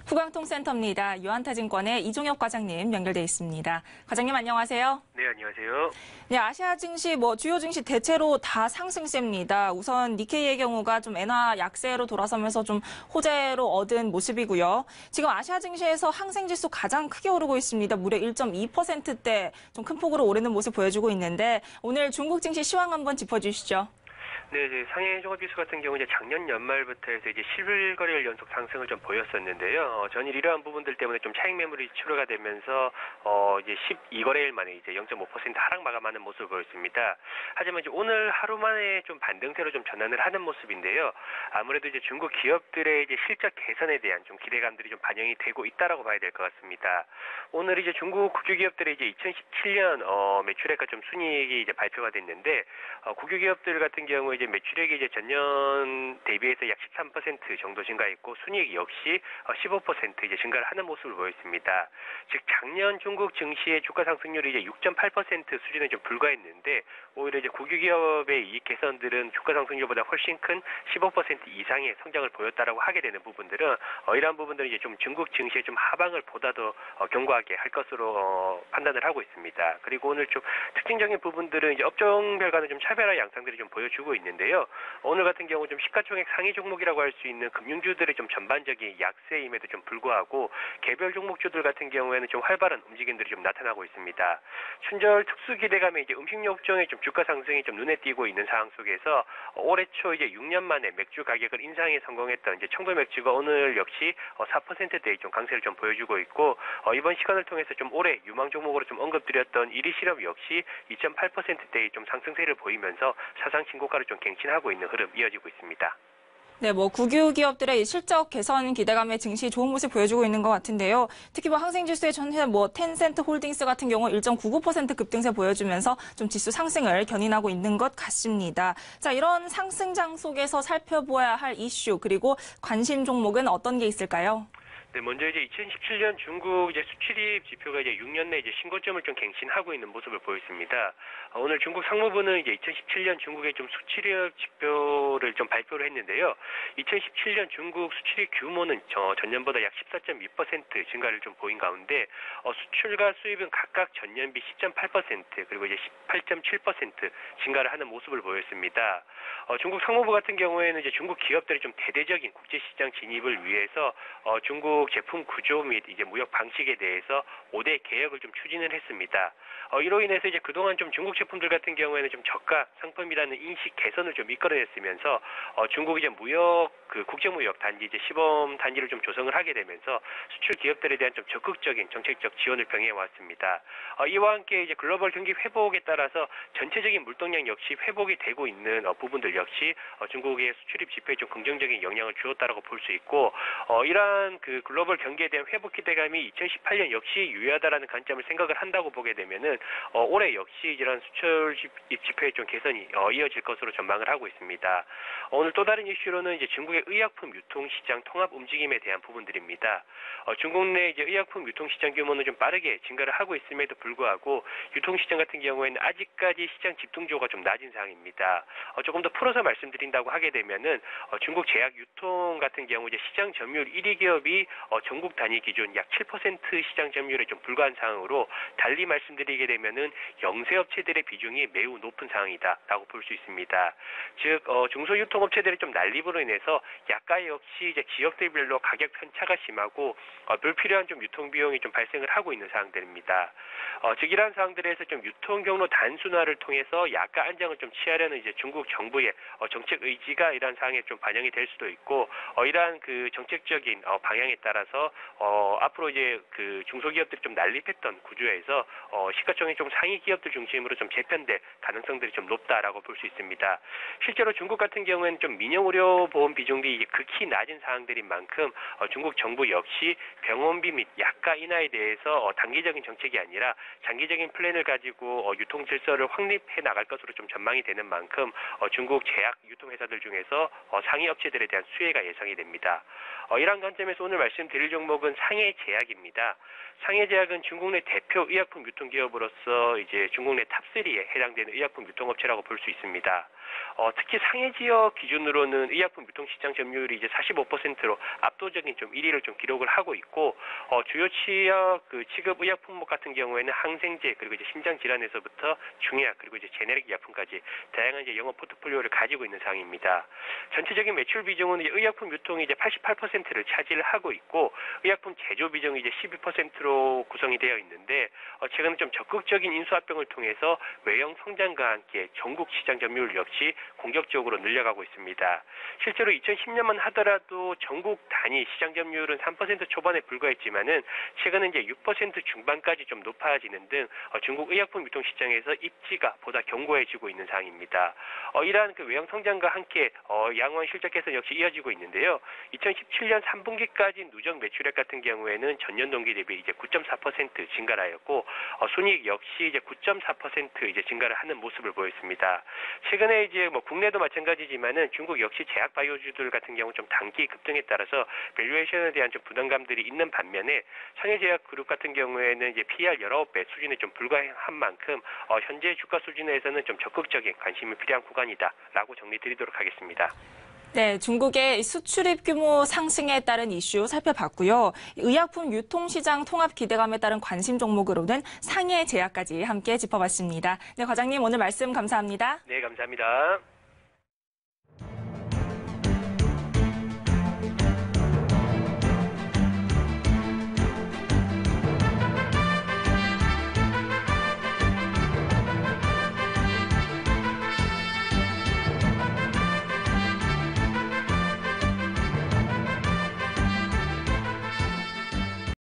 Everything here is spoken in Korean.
후광통센터입니다. 유한타증권의 이종혁 과장님 연결돼 있습니다. 과장님 안녕하세요. 네, 안녕하세요. 네, 아시아 증시 주요 증시 대체로 다 상승세입니다. 우선 니케이의 경우가 좀 엔화 약세로 돌아서면서 좀 호재로 얻은 모습이고요. 지금 아시아 증시에서 항생 지수 가장 크게 오르고 있습니다. 무려 1.2%대 좀 큰 폭으로 오르는 모습 보여주고 있는데 오늘 중국 증시 시황 한번 짚어주시죠. 네, 이제 상해 종합지수 같은 경우 이제 작년 연말부터 해서 이제 11거래일 연속 상승을 좀 보였었는데요. 전일 이러한 부분들 때문에 좀 차익 매물이 출하가 되면서 이제 12거래일 만에 이제 0.5% 하락 마감하는 모습을 보였습니다. 하지만 이제 오늘 하루 만에 좀 반등세로 좀 전환을 하는 모습인데요. 아무래도 이제 중국 기업들의 이제 실적 개선에 대한 좀 기대감들이 좀 반영이 되고 있다라고 봐야 될 것 같습니다. 오늘 이제 중국 국유 기업들의 이제 2017년 매출액과 좀 순이익이 이제 발표가 됐는데 국유 기업들 같은 경우 이제 매출액이 이제 전년 대비해서 약 13% 정도 증가했고 순이익 역시 15% 이제 증가를 하는 모습을 보였습니다. 즉 작년 중국 증시의 주가 상승률이 이제 6.8% 수준에 좀 불과했는데 오히려 이제 국유 기업의 이익 개선들은 주가 상승률보다 훨씬 큰 15% 이상의 성장을 보였다라고 하게 되는 부분들은 이러한 부분들은 이제 좀 중국 증시의 좀 하방을 보다 더 견고하게 할 것으로 판단을 하고 있습니다. 그리고 오늘 좀 특징적인 부분들은 이제 업종별 간의 좀 차별화 양상들이 좀 보여주고 있는데요. 오늘 같은 경우 좀 시가총액 상위 종목이라고 할 수 있는 금융주들의 좀 전반적인 약세임에도 좀 불구하고 개별 종목주들 같은 경우에는 좀 활발한 움직임들이 좀 나타나고 있습니다. 춘절 특수 기대감에 이제 음식료 업종의 좀 주가 상승이 좀 눈에 띄고 있는 상황 속에서 올해 초 이제 6년 만에 맥주 가격을 인상에 성공했던 이제 청도 맥주가 오늘 역시 4%대의 좀 강세를 좀 보여주고 있고 이번 시간을 통해서 좀 올해 유망 종목으로 좀 언급드렸던 1위 실업 역시 2.8%대의 좀 상승세를 보이면서 사상 신고가를 좀 갱신하고 있는 흐름 이어지고 있습니다. 네, 국유 기업들의 실적 개선 기대감에 증시 좋은 모습 보여주고 있는 것 같은데요. 특히 항생 지수의 전체 텐센트 홀딩스 같은 경우 1.99% 급등세 보여주면서 좀 지수 상승을 견인하고 있는 것 같습니다. 자, 이런 상승장 속에서 살펴보아야 할 이슈 그리고 관심 종목은 어떤 게 있을까요? 네, 먼저 이제 2017년 중국 이제 수출입 지표가 이제 6년 내 이제 신고점을 좀 갱신하고 있는 모습을 보였습니다. 오늘 중국 상무부는 이제 2017년 중국의 좀 수출입 지표를 좀 발표를 했는데요. 2017년 중국 수출입 규모는 전년보다 약 14.2% 증가를 좀 보인 가운데 수출과 수입은 각각 전년비 10.8% 그리고 이제 18.7% 증가를 하는 모습을 보였습니다. 중국 상무부 같은 경우에는 이제 중국 기업들이 좀 대대적인 국제시장 진입을 위해서 중국 제품 구조 및 이제 무역 방식에 대해서 5대 개혁을 좀 추진을 했습니다. 이로 인해서 이제 그동안 좀 중국 제품들 같은 경우에는 좀 저가 상품이라는 인식 개선을 좀 이끌어냈으면서 중국 이제 국제무역 단지 이제 시범 단지를 좀 조성을 하게 되면서 수출 기업들에 대한 좀 적극적인 정책적 지원을 병행해 왔습니다. 이와 함께 이제 글로벌 경기 회복에 따라서 전체적인 물동량 역시 회복이 되고 있는 부분들 역시 중국의 수출입 지표에 좀 긍정적인 영향을 주었다라고 볼 수 있고 이러한 글로벌 경기에 대한 회복 기대감이 2018년 역시 유효하다라는 관점을 생각을 한다고 보게 되면은 올해 역시 이런 수출입 지표의 좀 개선이 이어질 것으로 전망을 하고 있습니다. 오늘 또 다른 이슈로는 이제 중국의 의약품 유통시장 통합 움직임에 대한 부분들입니다. 중국 내 이제 의약품 유통시장 규모는 좀 빠르게 증가를 하고 있음에도 불구하고 유통시장 같은 경우에는 아직까지 시장 집중도가 좀 낮은 상황입니다. 조금 더 풀어서 말씀드린다고 하게 되면은 중국 제약 유통 같은 경우 이제 시장 점유율 1위 기업이 전국 단위 기준 약 7% 시장 점유율에 좀 불과한 상황으로 달리 말씀드리게 되면은 영세 업체들의 비중이 매우 높은 상황이다라고 볼 수 있습니다. 즉 중소유통업체들의 좀 난립으로 인해서 약가 역시 이제 지역대별로 가격 편차가 심하고 불필요한 좀 유통 비용이 좀 발생을 하고 있는 상황들입니다. 즉 이러한 상황들에서 좀 유통 경로 단순화를 통해서 약가 안정을 좀 취하려는 이제 중국 정부의 정책 의지가 이러한 상황에 좀 반영이 될 수도 있고 이러한 정책적인 방향에 따라서 앞으로 이제 중소기업들이 좀 난립했던 구조에서 시가총액 좀 상위 기업들 중심으로 좀 재편될 가능성들이 좀 높다라고 볼 수 있습니다. 실제로 중국 같은 경우에는 좀 민영의료보험 비중이 극히 낮은 상황들인 만큼 중국 정부 역시 병원비 및 약가 인하에 대해서 단기적인 정책이 아니라 장기적인 플랜을 가지고 유통 질서를 확립해 나갈 것으로 좀 전망이 되는 만큼 중국 제약 유통회사들 중에서 상위 업체들에 대한 수혜가 예상이 됩니다. 이러한 관점에서 오늘 말씀 말씀드릴 종목은 상해제약입니다. 상해제약은 중국 내 대표 의약품 유통기업으로서 이제 중국 내 탑3에 해당되는 의약품 유통업체라고 볼 수 있습니다. 특히 상해 지역 기준으로는 의약품 유통시장 점유율이 이제 45%로 압도적인 좀 1위를 좀 기록을 하고 있고, 주요 지역 그 취급 의약 품목 같은 경우에는 항생제 그리고 이제 심장 질환에서부터 중의약 그리고 이제 제네릭 약품까지 다양한 이제 영업 포트폴리오를 가지고 있는 상황입니다. 전체적인 매출 비중은 이제 의약품 유통이 이제 88%를 차지를 하고 있고, 의약품 제조 비중이 이제 12%로 구성이 되어 있는데, 최근에 좀 적극적인 인수합병을 통해서 외형 성장과 함께 전국 시장 점유율 역시 공격적으로 늘려가고 있습니다. 실제로 2010년만 하더라도 전국 단위 시장 점유율은 3% 초반에 불과했지만은 최근은 이제 6% 중반까지 좀 높아지는 등 중국 의약품 유통 시장에서 입지가 보다 견고해지고 있는 상황입니다. 이러한 그 외형 성장과 함께 양호한 실적 개선 역시 이어지고 있는데요. 2017년 3분기까지 누적 매출액 같은 경우에는 전년 동기 대비 이제 9.4% 증가를 하였고, 순이익 역시 이제 9.4% 이제 증가를 하는 모습을 보였습니다. 최근에 이제 뭐 국내도 마찬가지지만은 중국 역시 제약 바이오주들 같은 경우 좀 단기 급등에 따라서 밸류에이션에 대한 좀 부담감들이 있는 반면에 상해제약 그룹 같은 경우에는 이제 PER 19배 수준에 좀 불과한 만큼 현재 주가 수준에서는 좀 적극적인 관심이 필요한 구간이다라고 정리드리도록 하겠습니다. 네, 중국의 수출입 규모 상승에 따른 이슈 살펴봤고요. 의약품 유통시장 통합 기대감에 따른 관심 종목으로는 상해제약까지 함께 짚어봤습니다. 네, 과장님 오늘 말씀 감사합니다. 네, 감사합니다.